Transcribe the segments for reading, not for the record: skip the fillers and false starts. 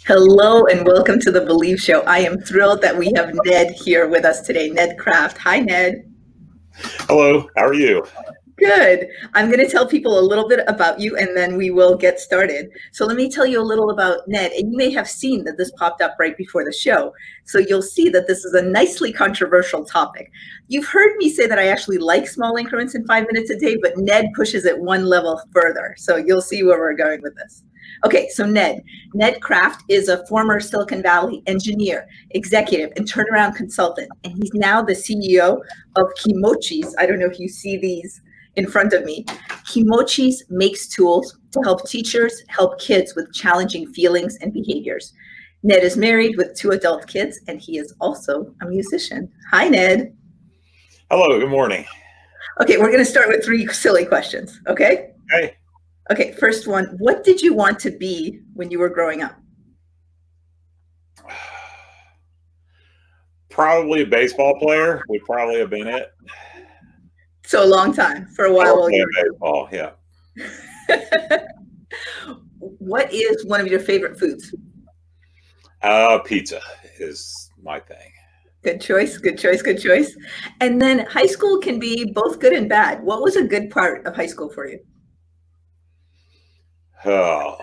Hello and welcome to the Believe Show. I am thrilled that we have Ned here with us today, Ned Kraft. Hi, Ned. Hello, how are you? Good. I'm going to tell people a little bit about you and then we will get started. So let me tell you a little about Ned, and you may have seen that this popped up right before the show. So you'll see that this is a nicely controversial topic. You've heard me say that I actually like small increments in 5 minutes a day, but Ned pushes it one level further. So you'll see where we're going with this. Okay, so Ned Kraft is a former Silicon Valley engineer, executive, and turnaround consultant, and he's now the CEO of Kimochis. I don't know if you see these in front of me. Kimochis makes tools to help teachers help kids with challenging feelings and behaviors. Ned is married with 2 adult kids, and he is also a musician. Hi, Ned. Hello, good morning. Okay, we're going to start with 3 silly questions, okay? Hey. Okay, first one, what did you want to be when you were growing up? Probably a baseball player would probably have been it. So a long time, for a while. Playing baseball, yeah. What is one of your favorite foods? Pizza is my thing. Good choice, good choice, good choice. And then high school can be both good and bad. What was a good part of high school for you? Oh.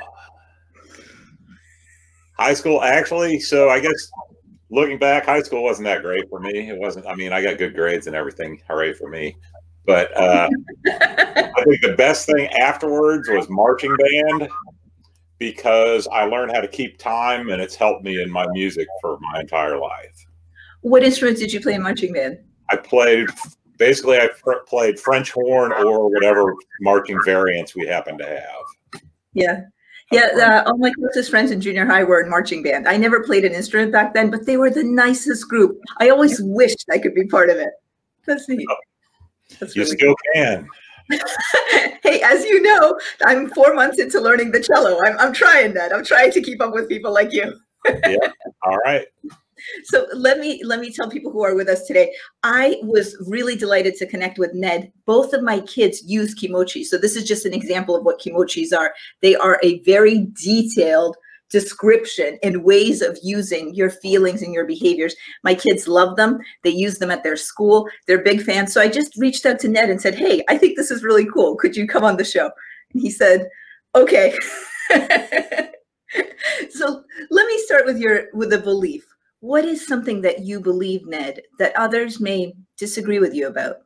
High school, actually, so I guess looking back, high school wasn't that great for me. It wasn't, I mean, I got good grades and everything, hooray for me. But I think the best thing afterwards was marching band, because I learned how to keep time and it's helped me in my music for my entire life. What instruments did you play in marching band? I played French horn or whatever marching variants we happen to have. Yeah. All my closest friends in junior high were in marching band. I never played an instrument back then, but they were the nicest group. I always wished I could be part of it. That's neat. That's really still cool. Can. Hey, as you know, I'm 4 months into learning the cello. I'm trying that. I'm trying to keep up with people like you. Yeah. All right. So let me tell people who are with us today. I was really delighted to connect with Ned. Both of my kids use Kimochis. So this is just an example of what Kimochis are. They are a very detailed description and ways of using your feelings and your behaviors. My kids love them. They use them at their school. They're big fans. So I just reached out to Ned and said, hey, I think this is really cool. Could you come on the show? And he said, okay. So let me start with a belief. What is something that you believe, Ned, that others may disagree with you about?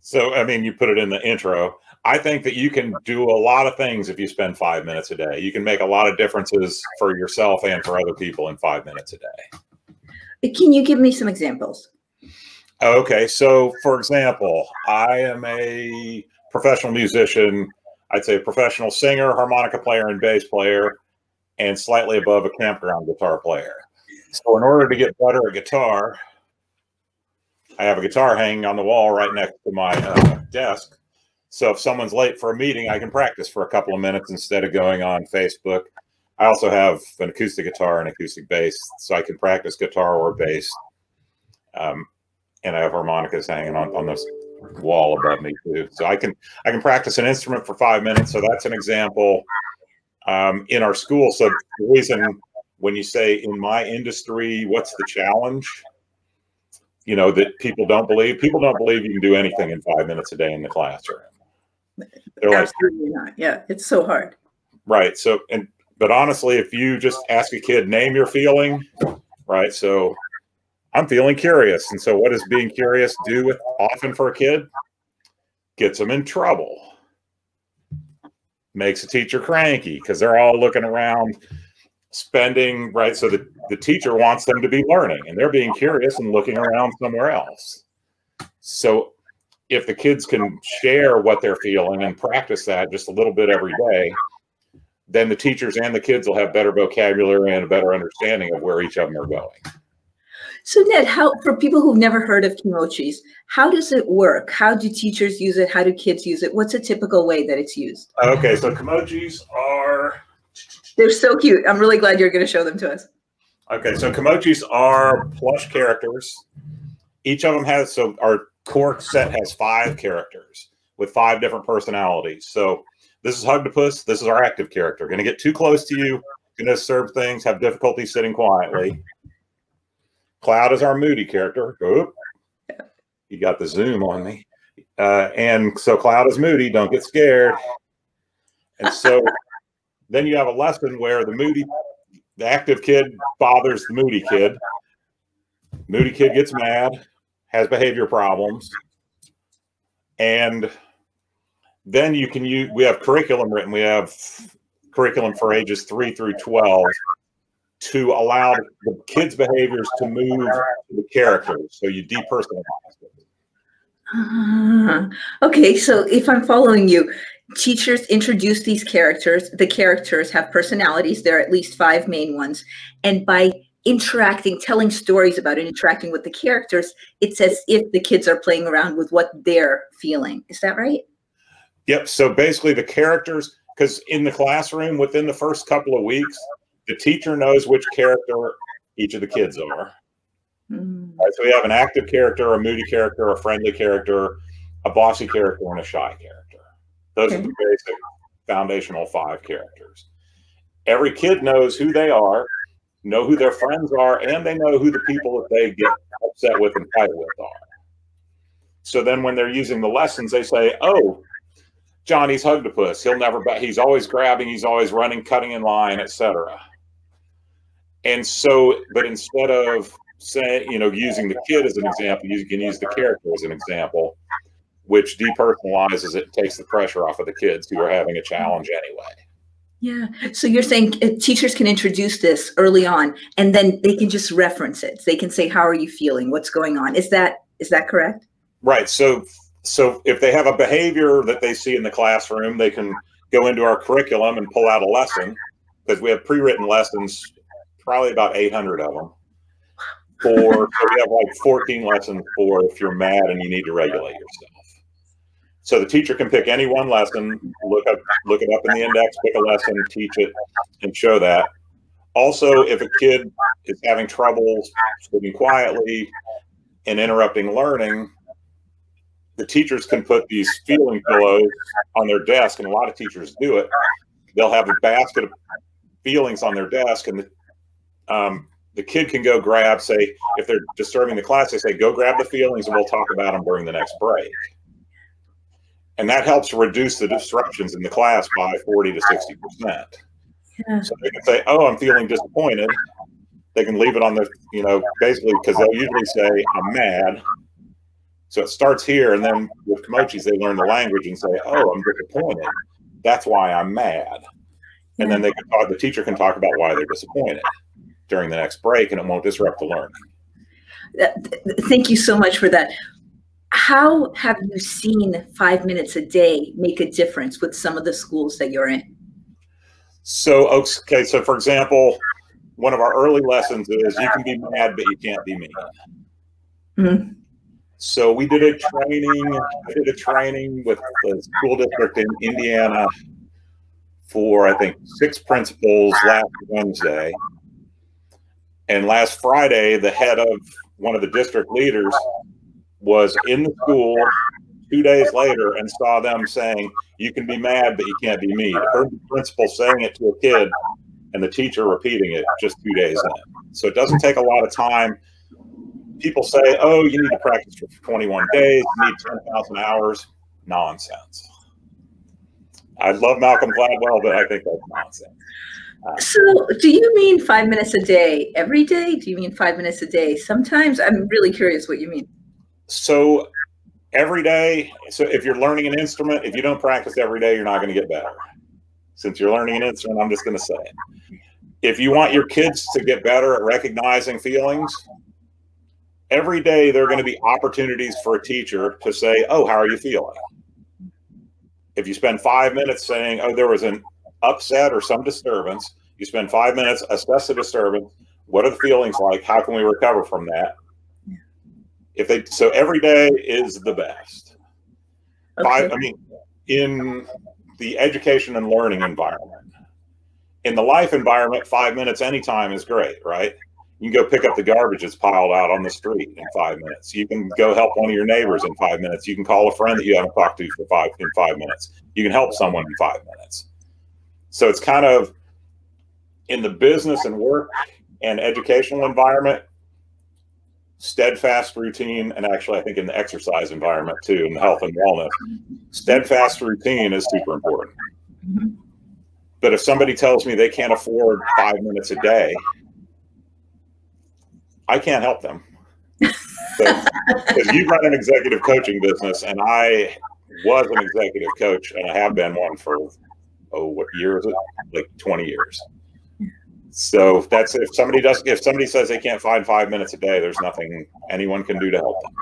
So, I mean, you put it in the intro. I think that you can do a lot of things if you spend 5 minutes a day. You can make a lot of differences for yourself and for other people in 5 minutes a day. Can you give me some examples? Okay. So, for example, I am a professional musician. I'd say a professional singer, harmonica player, and bass player, and slightly above a campground guitar player. So in order to get better at guitar, I have a guitar hanging on the wall right next to my desk. So if someone's late for a meeting, I can practice for a couple of minutes instead of going on Facebook. I also have an acoustic guitar and acoustic bass, so I can practice guitar or bass. And I have harmonicas hanging on this wall above me too. So I can practice an instrument for 5 minutes. So that's an example in our school. So the reason, when you say in my industry, what's the challenge? You know, that people don't believe you can do anything in 5 minutes a day in the classroom. They're absolutely not. Yeah, it's so hard. Right. So, but honestly, if you just ask a kid, name your feeling, right? So I'm feeling curious. And so what does being curious do often for a kid? Gets them in trouble. Makes a teacher cranky because they're all looking around spending, right? So the teacher wants them to be learning and they're being curious and looking around somewhere else. So if the kids can share what they're feeling and practice that just a little bit every day, then the teachers and the kids will have better vocabulary and a better understanding of where each of them are going. So Ned, for people who've never heard of Kimochis, how does it work? How do teachers use it? How do kids use it? What's a typical way that it's used? Okay, so Kimochis are... They're so cute. I'm really glad you're going to show them to us. Okay, so Kimochis are plush characters. Each of them has, so our core set has 5 characters with 5 different personalities. So this is Hugtopus. This is our active character. Going to get too close to you, can observe things, have difficulty sitting quietly. Cloud is our moody character. Oop, you got the zoom on me. And so Cloud is moody, don't get scared. And so then you have a lesson where the active kid bothers the moody kid. Moody kid gets mad, has behavior problems. And then you can use, we have curriculum written, we have curriculum for ages 3 through 12 to allow the kids' behaviors to move to the characters. So you depersonalize it. Okay, so if I'm following you, teachers introduce these characters. The characters have personalities. There are at least 5 main ones. And by interacting, telling stories about it, interacting with the characters, it's as if the kids are playing around with what they're feeling. Is that right? Yep. So basically the characters, because in the classroom, within the first couple of weeks, the teacher knows which character each of the kids are. Right, so we have an active character, a moody character, a friendly character, a bossy character, and a shy character. Those are the basic foundational 5 characters. Every kid knows who they are, know who their friends are, and they know who the people that they get upset with and fight with are. So then when they're using the lessons, they say, oh, Johnny's Hugdopus. He'll never back. He's always grabbing, he's always running, cutting in line, etc. And so, but instead of saying, using the kid as an example, you can use the character as an example, which depersonalizes it and takes the pressure off of the kids who are having a challenge anyway. Yeah. So you're saying teachers can introduce this early on, and then they can just reference it. They can say, how are you feeling? What's going on? Is that correct? Right. So if they have a behavior that they see in the classroom, they can go into our curriculum and pull out a lesson, because we have pre-written lessons, probably about 800 of them. So we have like 14 lessons for if you're mad and you need to regulate yourself. So the teacher can pick any one lesson, look it up in the index, pick a lesson, teach it, and show that. Also, if a kid is having trouble sitting quietly and interrupting learning, the teachers can put these feeling pillows on their desk, and a lot of teachers do it. They'll have a basket of feelings on their desk, and the kid can go grab, say, if they're disturbing the class, they say, go grab the feelings and we'll talk about them during the next break. And that helps reduce the disruptions in the class by 40 to 60%. Yeah. So they can say, oh, I'm feeling disappointed. They can leave it on the, basically, because they'll usually say, I'm mad. So it starts here, and then with Kimochis, they learn the language and say, oh, I'm disappointed. That's why I'm mad. And then the teacher can talk about why they're disappointed during the next break, and it won't disrupt the learning. Thank you so much for that. How have you seen 5 minutes a day make a difference with some of the schools that you're in? So, okay, so for example, one of our early lessons is you can be mad, but you can't be mean. Mm-hmm. So we did a training with the school district in Indiana for, I think, 6 principals last Wednesday. And last Friday, the head of one of the district leaders was in the school 2 days later and saw them saying, you can be mad, but you can't be mean. I heard the principal saying it to a kid and the teacher repeating it just 2 days in. So it doesn't take a lot of time. People say, oh, you need to practice for 21 days, you need 10,000 hours. Nonsense. I love Malcolm Gladwell, but I think that's nonsense. So do you mean 5 minutes a day every day? Do you mean 5 minutes a day? Sometimes I'm really curious what you mean. So every day, so if you're learning an instrument, if you don't practice every day, you're not going to get better. Since you're learning an instrument, I'm just going to say it. If you want your kids to get better at recognizing feelings, every day there are going to be opportunities for a teacher to say, oh, how are you feeling? If you spend 5 minutes saying, oh, there was an upset or some disturbance, you spend 5 minutes, assess the disturbance. What are the feelings like? How can we recover from that? So every day is the best. Okay. In the education and learning environment, in the life environment, 5 minutes anytime is great, right? You can go pick up the garbage that's piled out on the street in 5 minutes. You can go help one of your neighbors in 5 minutes. You can call a friend that you haven't talked to in 5 minutes. You can help someone in 5 minutes. So it's kind of, in the business and work and educational environment, steadfast routine, and actually I think in the exercise environment too, in the health and wellness, steadfast routine is super important. But if somebody tells me they can't afford 5 minutes a day, I can't help them. Because you run an executive coaching business, and I was an executive coach, and I have been one for, what year is it? Like 20 years. So that's if somebody says they can't find 5 minutes a day, there's nothing anyone can do to help them.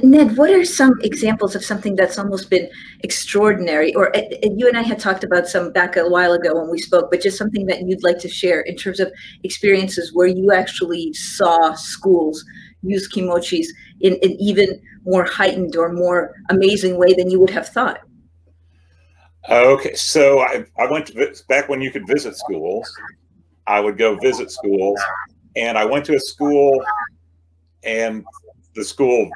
Ned, what are some examples of something that's almost been extraordinary? Or you and I had talked about some back a while ago when we spoke, but just something that you'd like to share in terms of experiences where you actually saw schools use Kimochis in an even more heightened or more amazing way than you would have thought. Okay, so I went to, back when you could visit schools, I would go visit schools, and I went to a school, and the school,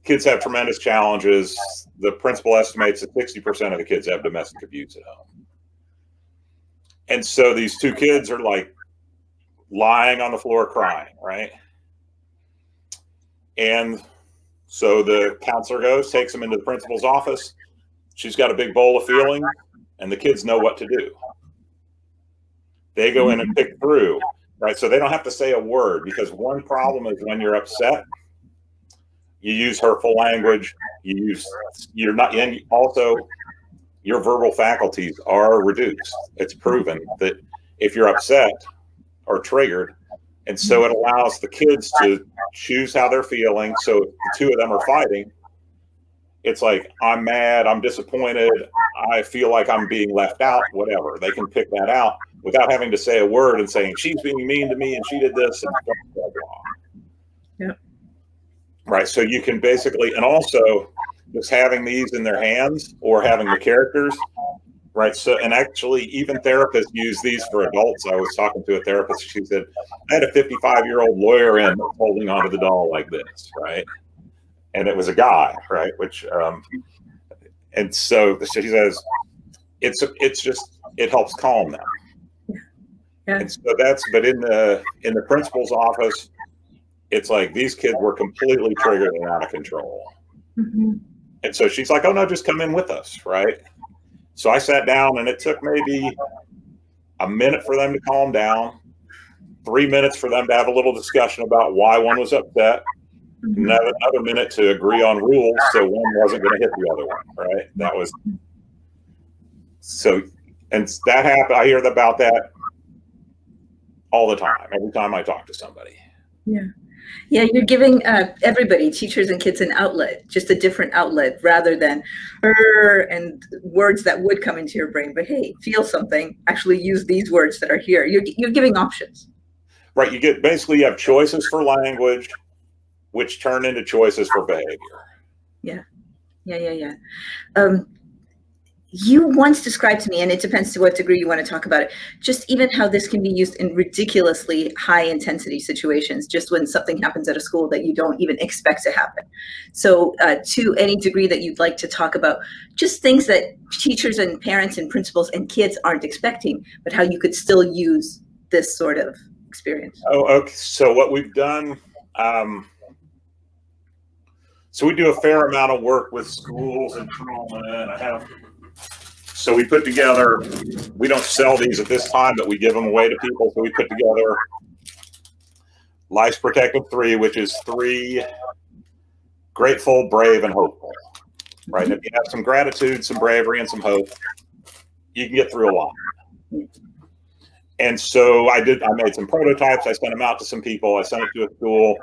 kids have tremendous challenges. The principal estimates that 60% of the kids have domestic abuse at home. And so these two kids are like lying on the floor crying, right? And so the counselor goes, takes them into the principal's office. She's got a big bowl of feeling, and the kids know what to do. They go in and pick through, right? So they don't have to say a word, because one problem is when you're upset, you use hurtful language, and also your verbal faculties are reduced. It's proven that if you're upset or triggered, and so it allows the kids to choose how they're feeling. So if the two of them are fighting, it's like, I'm mad, I'm disappointed, I feel like I'm being left out, whatever. They can pick that out without having to say a word and saying, she's being mean to me and she did this and blah, blah, blah. Yeah. Right. So you can basically, and also just having these in their hands or having the characters, right? So, and actually even therapists use these for adults. I was talking to a therapist. She said, I had a 55-year-old lawyer in holding onto the doll like this, right? And it was a guy, right? Which, and so she says, it's just, it helps calm them. Yeah. And so but in the principal's office, it's like these kids were completely triggered and out of control. And so she's like, oh no, just come in with us, right? So I sat down, and it took maybe a minute for them to calm down, 3 minutes for them to have a little discussion about why one was upset, another minute to agree on rules so one wasn't going to hit the other one, right? That was, so, and that happened, I hear about that all the time, every time I talk to somebody. Yeah. Yeah, you're giving everybody, teachers and kids, an outlet, just a different outlet, rather than and words that would come into your brain. But hey, feel something, actually use these words that are here. You're giving options. Right, you get, basically you have choices for language, which turn into choices for behavior. Yeah. You once described to me, and it depends to what degree you want to talk about it, just even how this can be used in ridiculously high intensity situations, just when something happens at a school that you don't even expect to happen. So to any degree that you'd like to talk about, just things that teachers and parents and principals and kids aren't expecting, but how you could still use this sort of experience. Oh, okay. So what we've done, so we do a fair amount of work with schools and trauma, and so we put together, we don't sell these at this time, but we give them away to people. So we put together Life's Protective 3, which is 3 grateful, brave, and hopeful, right? And if you have some gratitude, some bravery, and some hope, you can get through a lot. And so I made some prototypes. I sent them out to some people. I sent it to a school,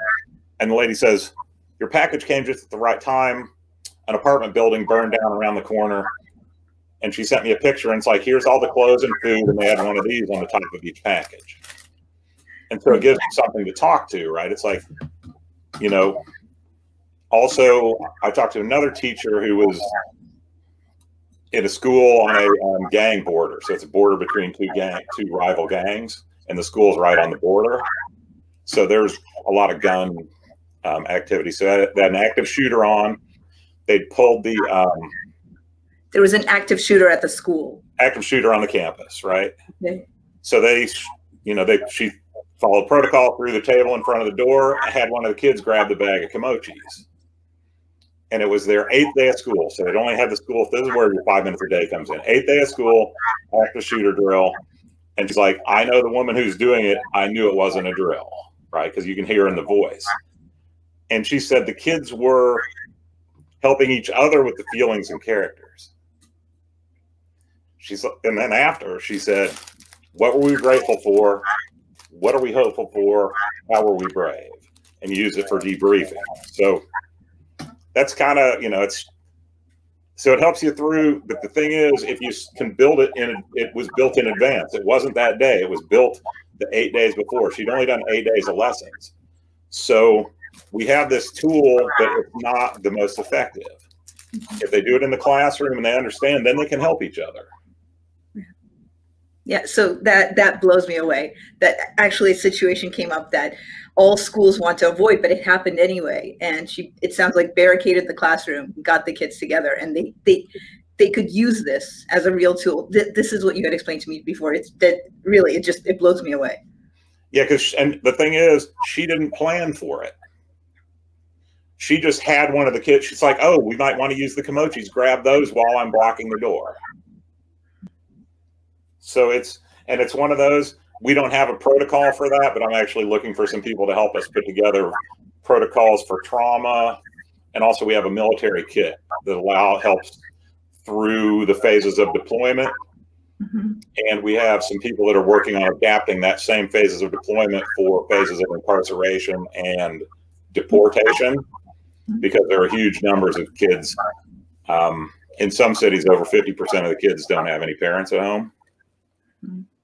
and the lady says, your package came just at the right time. An apartment building burned down around the corner. And she sent me a picture, and it's like, here's all the clothes and food, and they had one of these on the top of each package. And so it gives them something to talk to, right? It's like, you know, also I talked to another teacher who was in a school on a gang border. So it's a border between two rival gangs, and the school's right on the border. So there's a lot of gun activity. So that an active shooter on, they'd pulled the, there was an active shooter at the school. active shooter on the campus, right? Okay. So she followed protocol through the table in front of the door, had one of the kids grab the bag of Kimochis. And it was their 8th day of school. So they'd only had the school. This is where your 5 minutes a day comes in. 8th day of school, active shooter drill. And she's like, I know the woman who's doing it. I knew it wasn't a drill, right? Because you can hear in the voice. And she said the kids were helping each other with the feelings and characters. And then after, she said, what were we grateful for? What are we hopeful for? How were we brave? And use it for debriefing. So that's kind of, so it helps you through. But the thing is, if you can build it it was built in advance. It wasn't that day. It was built the 8 days before. She'd only done 8 days of lessons. So we have this tool, but it's not the most effective. If they do it in the classroom and they understand, then they can help each other. Yeah, so that blows me away. That actually a situation came up that all schools want to avoid, but it happened anyway. And it sounds like barricaded the classroom, got the kids together, and they could use this as a real tool. This is what you had explained to me before. It blows me away. Yeah, and the thing is, she didn't plan for it. She just had one of the kids. She's like, oh, we might want to use the Kimochis. Grab those while I'm blocking the door. So it's one of those, we don't have a protocol for that, but I'm actually looking for some people to help us put together protocols for trauma. And also we have a military kit that helps through the phases of deployment. Mm-hmm. And we have some people that are working on adapting that same phases of deployment for phases of incarceration and deportation, because there are huge numbers of kids. In some cities, over 50% of the kids don't have any parents at home.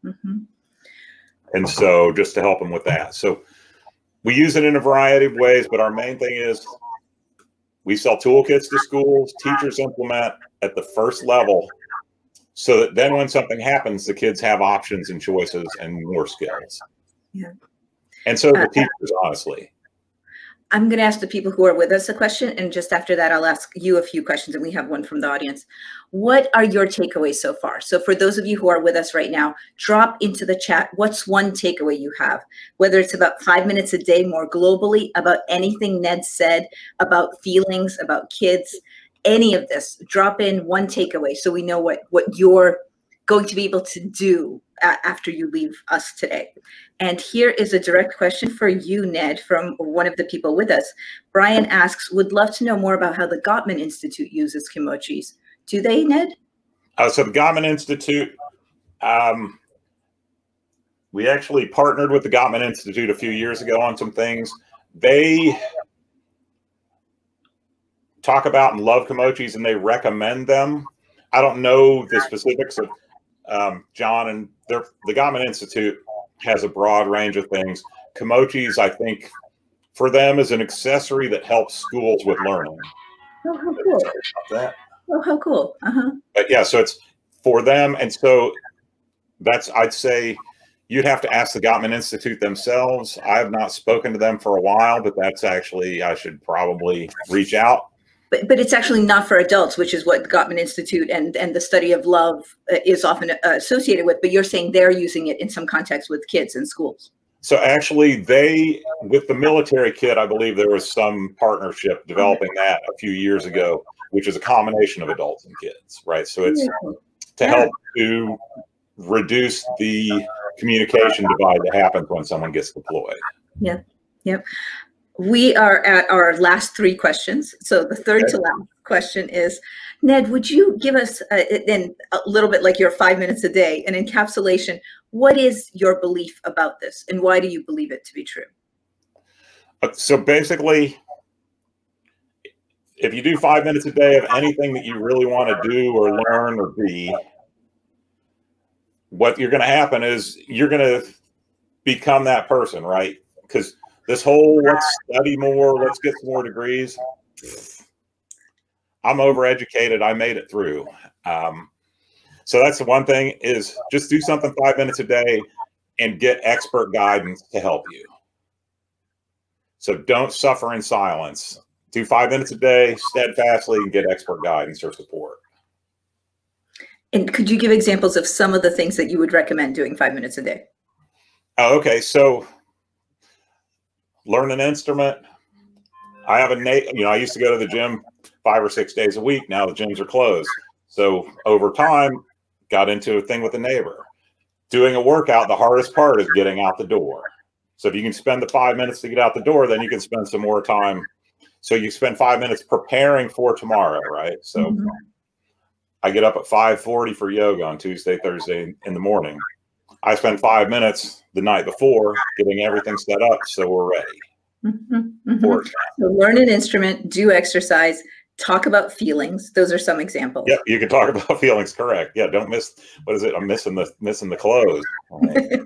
Mm-hmm. And so just to help them with that. So we use it in a variety of ways, but our main thing is we sell toolkits to schools. Teachers implement at the first level so that then when something happens, the kids have options and choices and more skills. Yeah. And so the teachers, honestly. I'm going to ask the people who are with us a question, and just after that, I'll ask you a few questions, and we have one from the audience. What are your takeaways so far? So for those of you who are with us right now, drop into the chat, what's one takeaway you have? Whether it's about 5 minutes a day more globally, about anything Ned said, about feelings, about kids, any of this, drop in one takeaway so we know what you're going to be able to do after you leave us today. And here is a direct question for you, Ned, from one of the people with us. Brian asks, would love to know more about how the Gottman Institute uses Kimochis. Do they, Ned? So the Gottman Institute, we actually partnered with the Gottman Institute a few years ago on some things. They talk about and love Kimochis, and they recommend them. I don't know the specifics of John, and the Gottman Institute has a broad range of things. Kimochis, I think, for them is an accessory that helps schools with learning. Oh, how cool. That. Oh, how cool. Uh-huh. But yeah, so it's for them. And so I'd say you'd have to ask the Gottman Institute themselves. I have not spoken to them for a while, but that's actually, I should probably reach out. But it's actually not for adults, which is what the Gottman Institute and the study of love is often associated with. But you're saying they're using it in some context with kids in schools. So actually, with the military kit, I believe there was some partnership developing that a few years ago, which is a combination of adults and kids, right? So it's to help to reduce the communication divide that happens when someone gets deployed. Yeah. Yep. We are at our last three questions. So the third to last question is, Ned, would you give us a little bit like your 5 minutes a day, an encapsulation? What is your belief about this, and why do you believe it to be true? So basically, if you do 5 minutes a day of anything that you really want to do or learn or be, what you're going to happen is you're going to become that person, right? Because this whole let's study more, let's get some more degrees. I'm overeducated. I made it through. So that's the one thing, is just do something 5 minutes a day and get expert guidance to help you. So don't suffer in silence. Do 5 minutes a day steadfastly and get expert guidance or support. And could you give examples of some of the things that you would recommend doing 5 minutes a day? Oh, okay. So learn an instrument. I have I used to go to the gym 5 or 6 days a week. Now the gyms are closed. So over time, got into a thing with a neighbor. Doing a workout, the hardest part is getting out the door. So if you can spend the 5 minutes to get out the door, then you can spend some more time. So you spend 5 minutes preparing for tomorrow, right? So I get up at 5:40 for yoga on Tuesday, Thursday in the morning. I spend 5 minutes the night before getting everything set up so we're ready. So learn an instrument, do exercise, talk about feelings. Those are some examples. Yep, you can talk about feelings, correct. Yeah, don't miss, what is it? I'm missing the clothes. Right.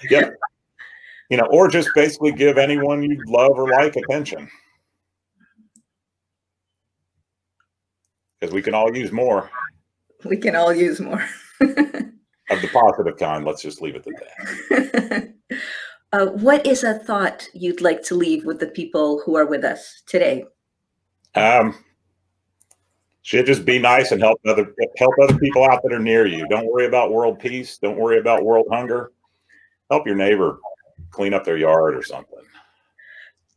Yep. Or just basically give anyone you love or like attention. Because we can all use more. We can all use more. Of the positive kind. Let's just leave it at that. What is a thought you'd like to leave with the people who are with us today? Should just be nice and help other people out that are near you. Don't worry about world peace. Don't worry about world hunger. Help your neighbor clean up their yard or something.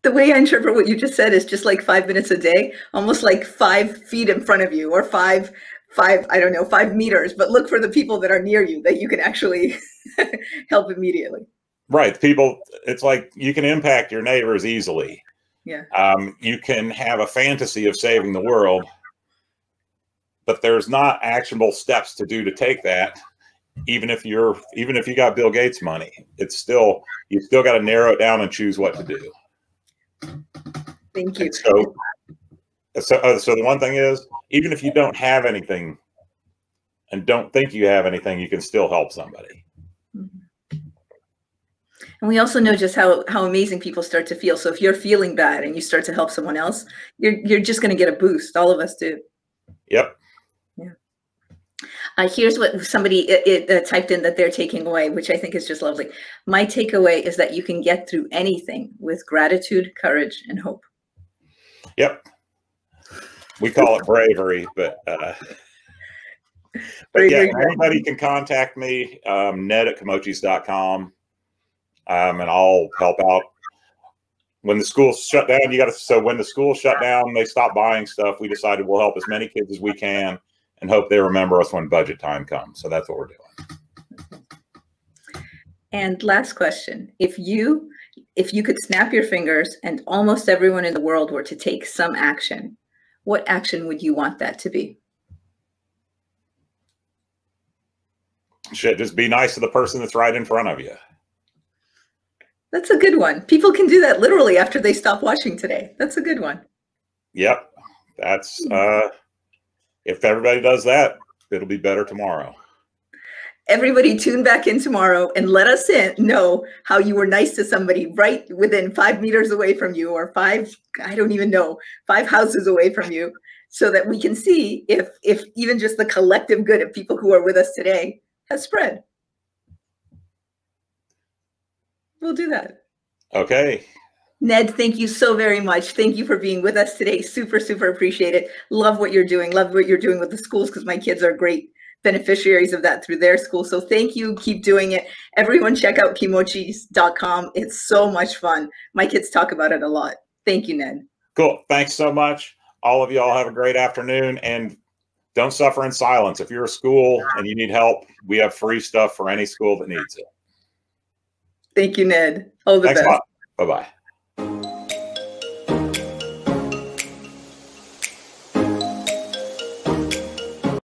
The way I interpret what you just said is just like 5 minutes a day, almost like 5 feet in front of you, or five, I don't know, 5 meters, but look for the people that are near you that you can actually help immediately. Right. People, it's like you can impact your neighbors easily. Yeah. You can have a fantasy of saving the world, but there's not actionable steps to do to take that. Even if you got Bill Gates money, you still got to narrow it down and choose what to do. Thank you. So the one thing is, even if you don't have anything and don't think you have anything, you can still help somebody. And we also know just how amazing people start to feel. So if you're feeling bad and you start to help someone else, you're just going to get a boost. All of us do. Yep. Yeah. Here's what somebody typed in that they're taking away, which I think is just lovely. My takeaway is that you can get through anything with gratitude, courage, and hope. Yep. We call it bravery, but yeah, anybody can contact me, ned@kimochis.com, and I'll help out. When the school shut down, when the school shut down, they stopped buying stuff. We decided we'll help as many kids as we can and hope they remember us when budget time comes. So that's what we're doing. And last question. If you could snap your fingers and almost everyone in the world were to take some action, what action would you want that to be? Should just be nice to the person that's right in front of you. That's a good one. People can do that literally after they stop watching today. That's a good one. Yep. That's if everybody does that, it'll be better tomorrow. Everybody tune back in tomorrow and let us know how you were nice to somebody right within 5 meters away from you, or 5 houses away from you, so that we can see if even just the collective good of people who are with us today has spread. We'll do that. Okay. Ned, thank you so very much. Thank you for being with us today. Super, super appreciate it. Love what you're doing. Love what you're doing with the schools, because my kids are great beneficiaries of that through their school. So thank you. Keep doing it. Everyone check out Kimochis.com. It's so much fun. My kids talk about it a lot. Thank you, Ned. Cool. Thanks so much. All of y'all have a great afternoon, and don't suffer in silence. If you're a school and you need help, we have free stuff for any school that needs it. Thank you, Ned. All the best. Thanks a lot. Bye-bye.